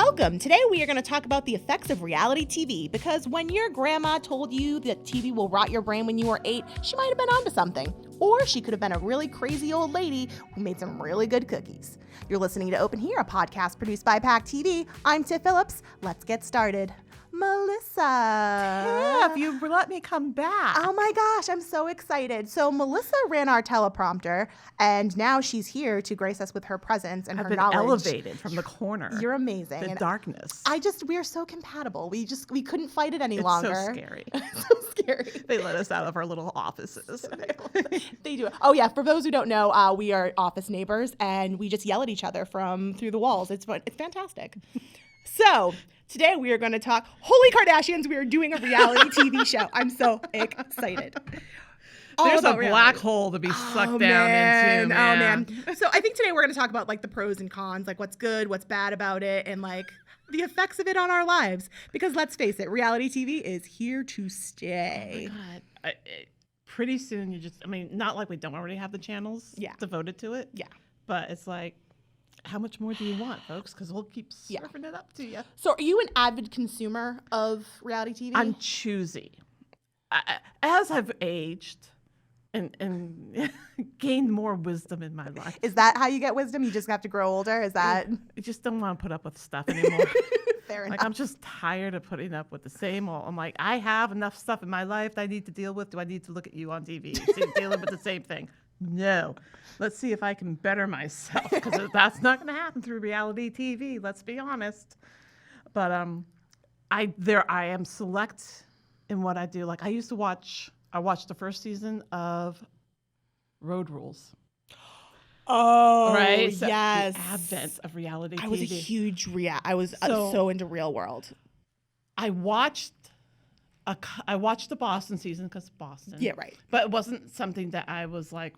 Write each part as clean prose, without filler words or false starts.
Welcome. Today we are going to talk about the effects of reality TV, because when your grandma told you that TV will rot your brain when you were 8, she might have been onto something. Or she could have been a really crazy old lady who made some really good cookies. You're listening to Open Here, a podcast produced by PACTV. I'm Tiff Phillips. Let's get started. Melissa. Tiff, you let me come back. Oh my gosh, I'm so excited. So Melissa ran our teleprompter, and now she's here to grace us with her presence and I've her been knowledge. elevated from the corner. You're amazing. The And darkness. we are so compatible. We couldn't fight it any It's longer. so scary. So scary. They let us out of our little offices. They do. Oh yeah, for those who don't know, we are office neighbors, and we just yell at each other from through the walls. It's fun. It's fantastic. So today we are going to talk. Holy Kardashians! We are doing a reality TV show. I'm so excited. There's a black hole to be sucked down into, man. Oh man. So I think today we're going to talk about like the pros and cons, like what's good, what's bad about it, and like the effects of it on our lives. Because let's face it, reality TV is here to stay. Oh my God. Pretty soon not like we don't already have the channels devoted to it. Yeah. But it's like, how much more do you want, folks? Because we'll keep serving it up to you. So are you an avid consumer of reality TV? I'm choosy. As I've aged and gained more wisdom in my life. Is that how you get wisdom? You just have to grow older? Is that? I just don't want to put up with stuff anymore. Fair enough. Like, I'm just tired of putting up with the same old. I'm like, I have enough stuff in my life that I need to deal with. Do I need to look at you on TV dealing with the same thing? No. Let's see if I can better myself, because that's not going to happen through reality TV. Let's be honest. But I am select in what I do. Like, I watched the first season of Road Rules. Oh, right. So yes. The advent of reality TV. I was a huge I was so into Real World. I watched the Boston season because Boston. Yeah, right. But it wasn't something that I was like,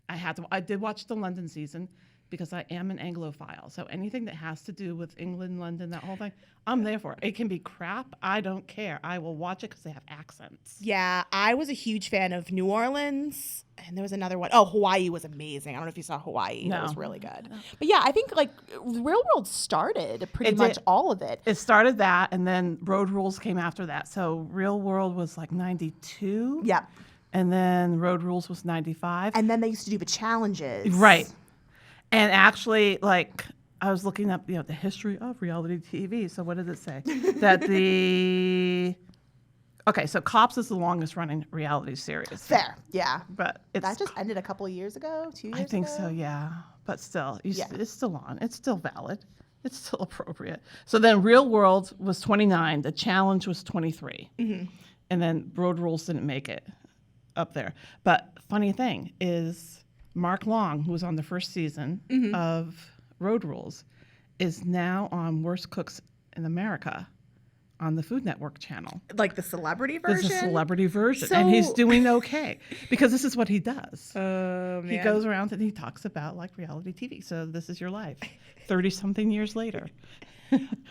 I had to. I did watch the London season because I am an Anglophile. So anything that has to do with England, London, that whole thing, I'm there for it. It can be crap. I don't care. I will watch it because they have accents. Yeah, I was a huge fan of New Orleans. And there was another one. Oh, Hawaii was amazing. I don't know if you saw Hawaii. No. That was really good. No. But yeah, I think like Real World started pretty much all of it. It started that, and then Road Rules came after that. So Real World was like 92. Yeah. And then Road Rules was 95. And then they used to do the challenges. Right. And actually, like, I was looking up, the history of reality TV. So what did it say? Okay, so Cops is the longest running reality series. Fair, yeah. But that just ended a couple of years ago, 2 years ago? I think so, yeah. But still, it's still on. It's still valid. It's still appropriate. So then Real World was 29. The Challenge was 23. Mm-hmm. And then Road Rules didn't make it up there. But funny thing is, Mark Long, who was on the first season of Road Rules, is now on Worst Cooks in America on the Food Network channel. Like the celebrity version? There's a celebrity version, and he's doing okay because this is what he does. Man. He goes around and he talks about like reality TV. So this is your life 30-something years later.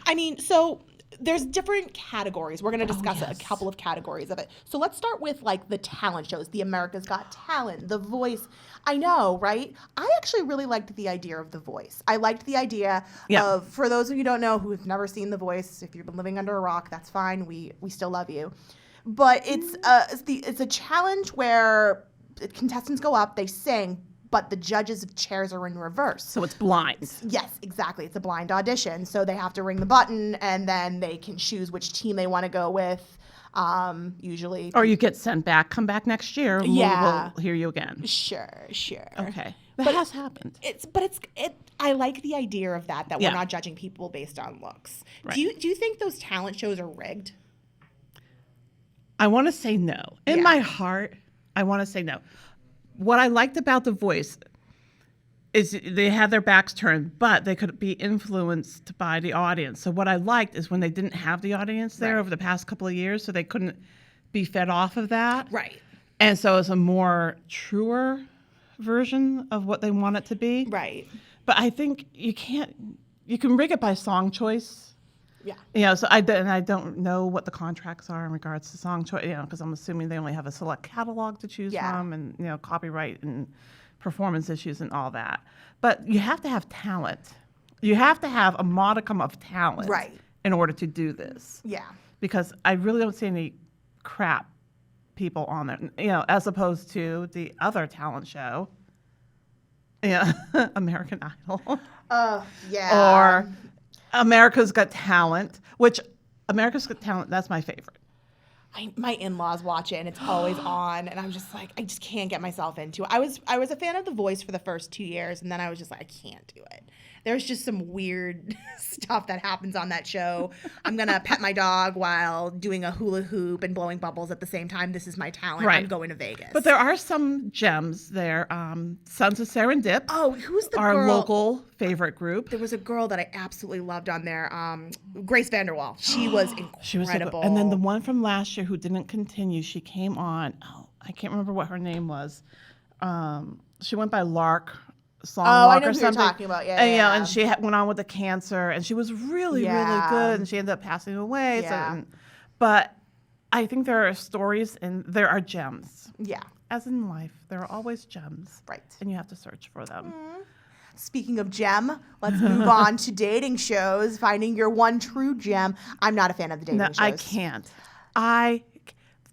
I mean, so there's different categories. We're going to discuss a couple of categories of it. So let's start with like the talent shows, the America's Got Talent, The Voice. I know, right? I actually really liked the idea of The Voice. I liked the idea of, for those of you who don't know, who have never seen The Voice, if you've been living under a rock, that's fine. We still love you. But it's a challenge where contestants go up, they sing, but the judges' chairs are in reverse. So it's blind. Yes, exactly. It's a blind audition. So they have to ring the button, and then they can choose which team they want to go with, usually. Or you get sent back, come back next year, and we'll hear you again. Sure. Okay. That has happened. I like the idea of that we're not judging people based on looks. Right. Do you think those talent shows are rigged? I want to say no. In my heart, I want to say no. What I liked about The Voice is they had their backs turned, but they could be influenced by the audience. So what I liked is when they didn't have the audience there over the past couple of years, so they couldn't be fed off of that. Right. And so it's a more truer version of what they want it to be. Right. But I think you can rig it by song choice. Yeah. So I don't know what the contracts are in regards to song choice, because I'm assuming they only have a select catalog to choose from, and, copyright and performance issues and all that. But you have to have talent you have to have a modicum of talent Right. in order to do this. Yeah. Because I really don't see any crap people on there, as opposed to the other talent show, American Idol, Yeah. or America's Got Talent, which America's Got Talent, that's my favorite. My in-laws watch it and it's always on, and I'm just like, I just can't get myself into it. I was a fan of The Voice for the first 2 years, and then I was just like, I can't do it. There's just some weird stuff that happens on that show. I'm gonna pet my dog while doing a hula hoop and blowing bubbles at the same time. This is my talent. Right. I'm going to Vegas. But there are some gems there. Sons of Serendip. Oh, who's the our girl? local favorite group. There was a girl that I absolutely loved on there, Grace Vanderwall. She was incredible. She was and then the one from last year who didn't continue, she came on. Oh, I can't remember what her name was. She went by Lark. Song I Walk know or who you're something. talking about. Yeah, and, yeah. And she went on with the cancer, and she was really, really good, and she ended up passing away. Yeah. But I think there are stories, and there are gems. Yeah. As in life, there are always gems. Right. And you have to search for them. Speaking of gem, let's move on to dating shows. Finding your one true gem. I'm not a fan of the dating No, shows. I can't.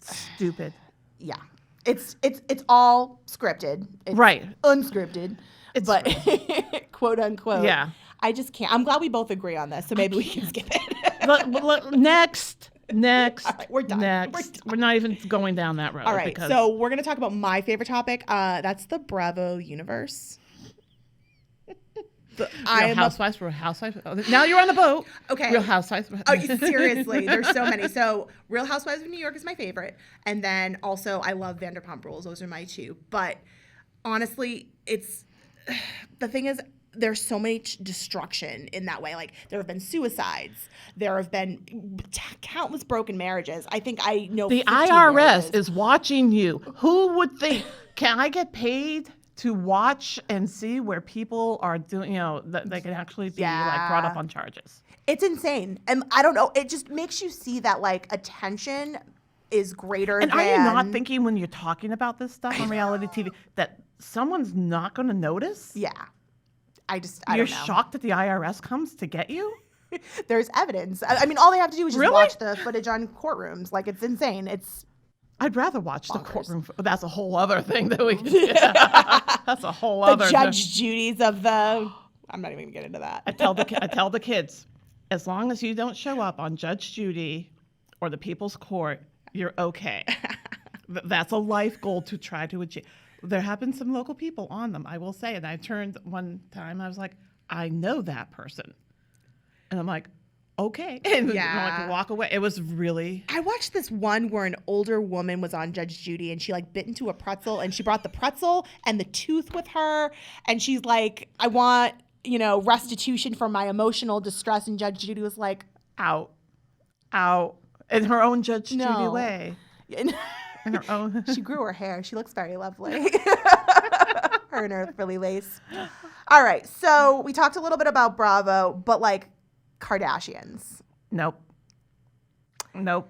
Stupid. Yeah. It's all scripted. It's Right. unscripted. But quote unquote. Yeah. I just can't. I'm glad we both agree on this, so maybe we can skip it. Next. All right, we're done. Next. We're not even going down that road. All right, so we're going to talk about my favorite topic. That's the Bravo universe. Real Housewives. Now you're on the boat. Okay. Real Housewives. Oh, seriously, there's so many. So Real Housewives of New York is my favorite. And then also I love Vanderpump Rules. Those are my two. But honestly, the thing is, there's so much destruction in that way. Like, there have been suicides. There have been countless broken marriages. I think I know The 15 IRS marriages. is watching you. Who would think? Can I get paid to watch and see where people are doing, that they can actually be like brought up on charges? It's insane. And I don't know. It just makes you see that, like, attention is greater And than... are you not thinking when you're talking about this stuff on reality TV that someone's not going to notice? Yeah. I don't know. You're shocked that the IRS comes to get you? There's evidence. I mean, all they have to do is just Really? watch the footage on courtrooms. Like, it's insane. I'd rather watch the Bonkers. courtroom. That's a whole other thing that we can That's a whole The other Judge Judy's of the... I'm not even going to get into that. I tell the kids, as long as you don't show up on Judge Judy or the People's Court, you're okay. That's a life goal to try to achieve. There have been some local people on them, I will say. And I turned one time, I was like, I know that person. And I'm like, okay. And I could walk away. It was really... I watched this one where an older woman was on Judge Judy and she like bit into a pretzel and she brought the pretzel and the tooth with her. And she's like, I want, restitution for my emotional distress. And Judge Judy was like, out. In her own Judge Judy No. way. In her own... She grew her hair. She looks very lovely. Her and her frilly lace. All right. So we talked a little bit about Bravo, but like Kardashians. Nope. There's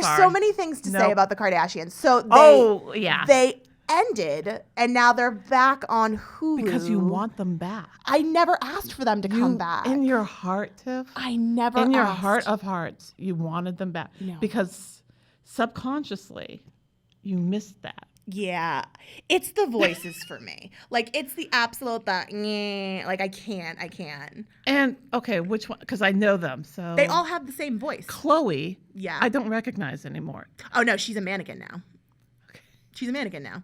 Sorry. so many things to say Nope. about the Kardashians. So yeah. they ended and now they're back on Hulu. Because you want them back. I never asked for them to come back. In your heart, Tiff. I never In your asked. heart of hearts, you wanted them back. No. Because subconsciously, you missed that. Yeah. It's the voices for me. Like, it's the absolute like, I can't. And, okay, which one? Because I know them, so. They all have the same voice. Chloe, Yeah. I don't recognize anymore. Oh, no, she's a mannequin now. She's a mannequin now.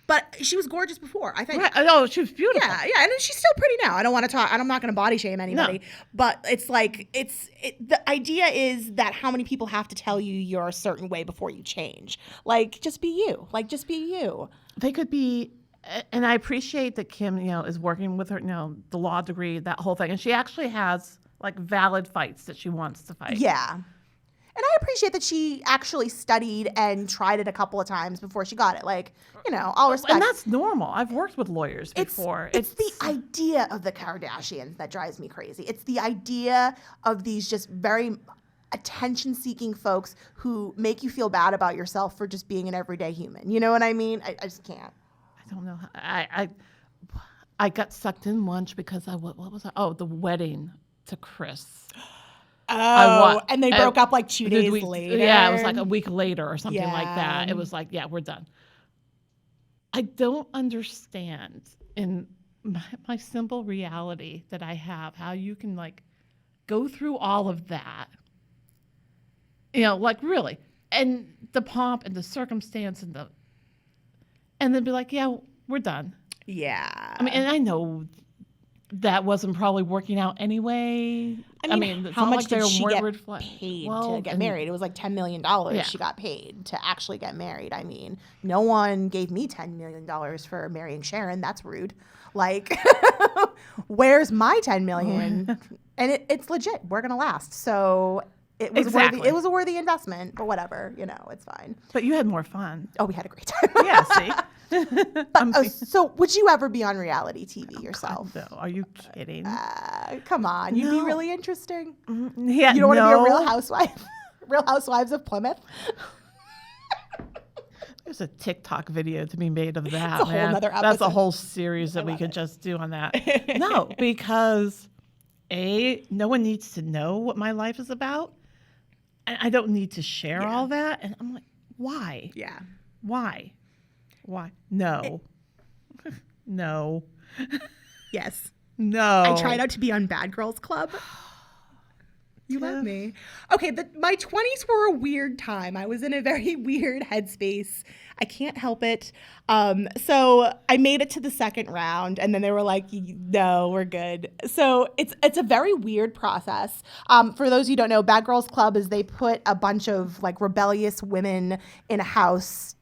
But she was gorgeous before, I think. Right. Oh, she was beautiful. Yeah, and she's still pretty now. I don't want to talk. I'm not going to body shame anybody. No. But it's like the idea is that how many people have to tell you you're a certain way before you change. Like, just be you. They could be, and I appreciate that Kim, is working with her, the law degree, that whole thing. And she actually has, like, valid fights that she wants to fight. Yeah. And I appreciate that she actually studied and tried it a couple of times before she got it. Like, I'll respect. And that's normal. I've worked with lawyers before. It's the idea of the Kardashians that drives me crazy. It's the idea of these just very attention-seeking folks who make you feel bad about yourself for just being an everyday human. You know what I mean? I just can't. I don't know. I got sucked in once because what was I? Oh, the wedding to Chris. Oh, and they broke up like 2 days later. Yeah, it was like a week later or something like Yeah. that. It was like, yeah, we're done. I don't understand in my simple reality that I have how you can like go through all of that. Like really. And the pomp and the circumstance and then be like, yeah, we're done. Yeah. I mean, and I know that wasn't probably working out anyway. I mean, it's how not much like they did were she get word paid Well, to get and- married? It was like $10 million she got paid to actually get married. I mean, no one gave me $10 million for marrying Sharon. That's rude. Like, where's my $10 million? And it's legit. We're going to last. So it was Exactly. it was a worthy investment, but whatever, it's fine. But you had more fun. Oh, we had a great time. Yeah, see? So would you ever be on reality TV yourself? No, are you kidding? Come on. You'd be No. really interesting. Yeah, You don't want to be a no. real housewife? Real Housewives of Plymouth? There's a TikTok video to be made of that. a whole man. nother That's a episode. whole series that we could just do on that. No, because no one needs to know what my life is about. And I don't need to share all that. And I'm like, why? Yeah. Why? No. No. Yes. No. I tried out to be on Bad Girls Club. You love me. Okay, my 20s were a weird time. I was in a very weird headspace. I can't help it. So I made it to the second round, and then they were like, no, we're good. So it's a very weird process. For those who don't know, Bad Girls Club is they put a bunch of like rebellious women in a house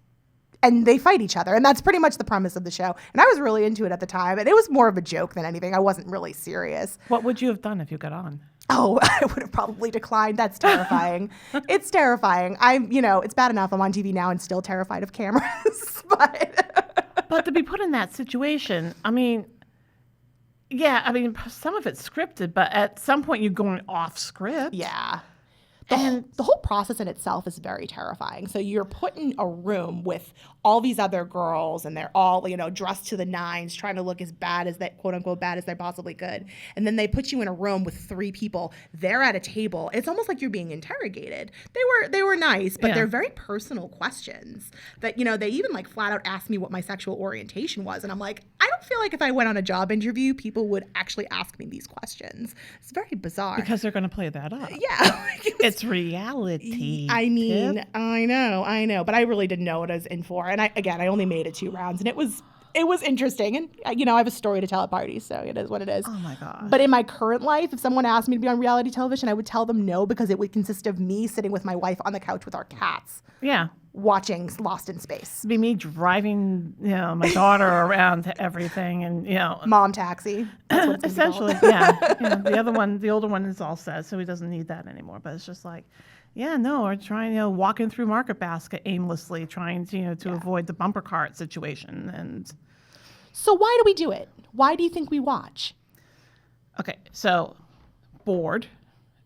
and they fight each other. And that's pretty much the premise of the show. And I was really into it at the time. And it was more of a joke than anything. I wasn't really serious. What would you have done if you got on? Oh, I would have probably declined. That's terrifying. It's terrifying. It's bad enough I'm on TV now and still terrified of cameras. But to be put in that situation, I mean, some of it's scripted, but at some point you're going off script. Yeah. The whole process in itself is very terrifying. So you're put in a room with all these other girls, and they're all, dressed to the nines, trying to look as bad as that, quote unquote, bad as they possibly could. And then they put you in a room with 3 people. They're at a table. It's almost like you're being interrogated. They were nice, but they're very personal questions that, they even like flat out asked me what my sexual orientation was. And I'm like, I don't feel like if I went on a job interview, people would actually ask me these questions. It's very bizarre. Because they're going to play that up. Yeah. It's reality. I mean, Tiff. I know, but I really didn't know what I was in for. And I only made it 2 rounds, and it was interesting. And I have a story to tell at parties, so it is what it is. Oh my God. But in my current life, if someone asked me to be on reality television, I would tell them no, because it would consist of me sitting with my wife on the couch with our cats, Yeah. watching Lost in Space. It'd be me driving, my daughter around to everything, and Mom taxi. That's what it's gonna be essentially, called. yeah. The older one is all set, so he doesn't need that anymore. But it's just like, or trying, walking through Market Basket aimlessly, trying to avoid the bumper cart situation. And So why do we do it? Why do you think we watch? okay, so bored,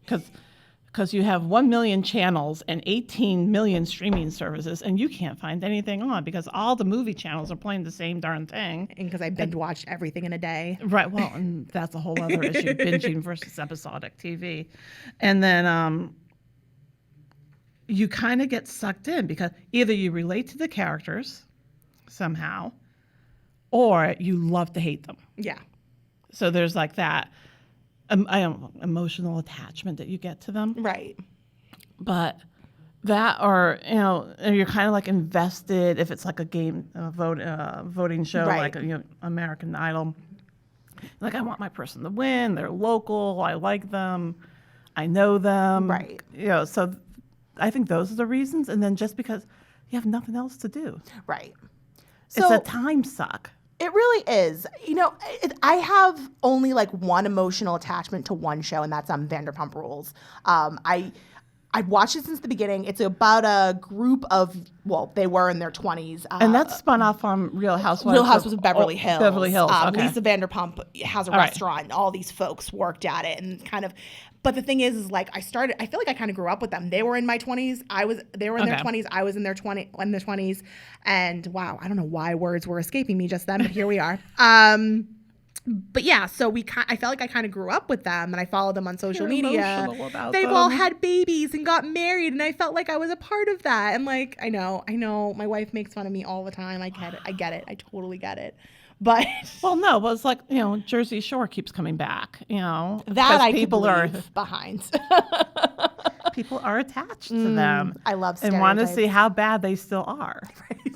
because you have 1 million channels and 18 million streaming services, and you can't find anything on because all the movie channels are playing the same darn thing. And because I binge watched everything in a day. Right. Well, and that's a whole other issue, binging versus episodic TV. And then you kind of get sucked in because either you relate to the characters somehow, or you love to hate them. Yeah. So there's like that emotional attachment that you get to them. Right. But that, or you're kind of like invested if it's like a game voting show, Right. like American Idol. Like, I want my person to win. They're local. I like them. I know them. Right. So I think those are the reasons. And then just because you have nothing else to do. Right. It's a time suck. It really is. I have only like one emotional attachment to one show, and that's Vanderpump Rules. I've watched it since the beginning. It's about a group of, they were in their 20s. And that's spun off from Real Housewives. Real Housewives of Beverly Hills. Beverly Hills, okay. Lisa Vanderpump has a restaurant, and all these folks worked at it, and kind of. But the thing is like I feel like I kind of grew up with them. They were in my 20s. They were in their 20s. I was in their 20s. And wow, I don't know why words were escaping me just then, but here we are. But yeah, so I felt like I kind of grew up with them, and I followed them on social media. Emotional about They've them. all had babies and got married, and I felt like I was a part of that. And like, I know, my wife makes fun of me all the time. I get it. I totally get it. But Well, no, but it's like, Jersey Shore keeps coming back, that I people could leave behind. people are attached to them. I love and want to stereotypes. see how bad they still are Right.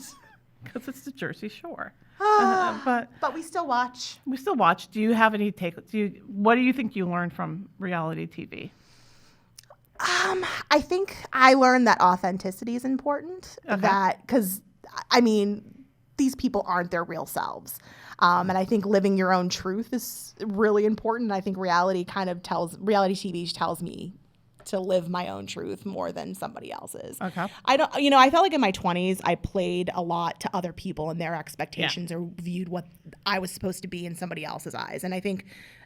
because it's the Jersey Shore. But we still watch. We still watch. Do you have any what do you think you learned from reality TV? I think I learned that authenticity is important. Okay. Because these people aren't their real selves. And I think living your own truth is really important. I think reality TV tells me to live my own truth more than somebody else's. Okay. I felt like in my 20s, I played a lot to other people and their expectations, or viewed what I was supposed to be in somebody else's eyes. And I think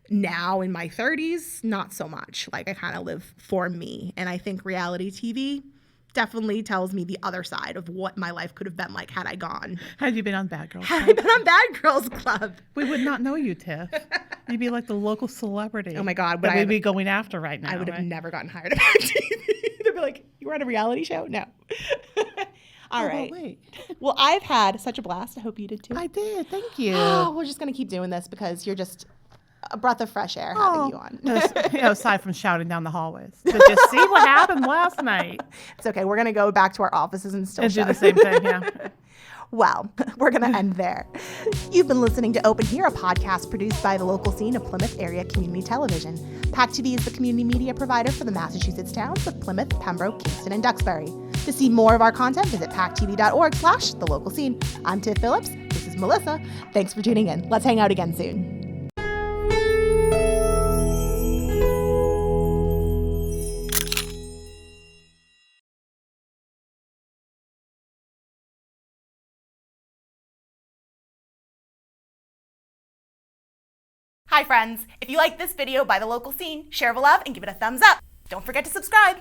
now in my 30s, not so much. Like, I kind of live for me. And I think reality TV definitely tells me the other side of what my life could have been like had I gone. Had you been on Bad Girls Had Club? I been on Bad Girls Club? We would not know you, Tiff. You'd be like the local celebrity. Oh my God. That we'd be going after right now. I would have right? never gotten hired at PACTV. They'd be like, you were on a reality show? No. All right. Wait. Well, I've had such a blast. I hope you did too. I did. Thank you. Oh, we're just going to keep doing this because you're just a breath of fresh air having you on. Aside from shouting down the hallways. Did you see what happened last night? It's okay. We're going to go back to our offices and still And do shout. the same thing, yeah. Well, we're going to end there. You've been listening to Open Here, a podcast produced by the local scene of Plymouth Area Community Television. PACTV is the community media provider for the Massachusetts towns of Plymouth, Pembroke, Kingston, and Duxbury. To see more of our content, visit pactv.org/thelocalscene. I'm Tiff Phillips. This is Melissa. Thanks for tuning in. Let's hang out again soon. Hi friends, if you like this video by The Local Scene, share the love and give it a thumbs up. Don't forget to subscribe.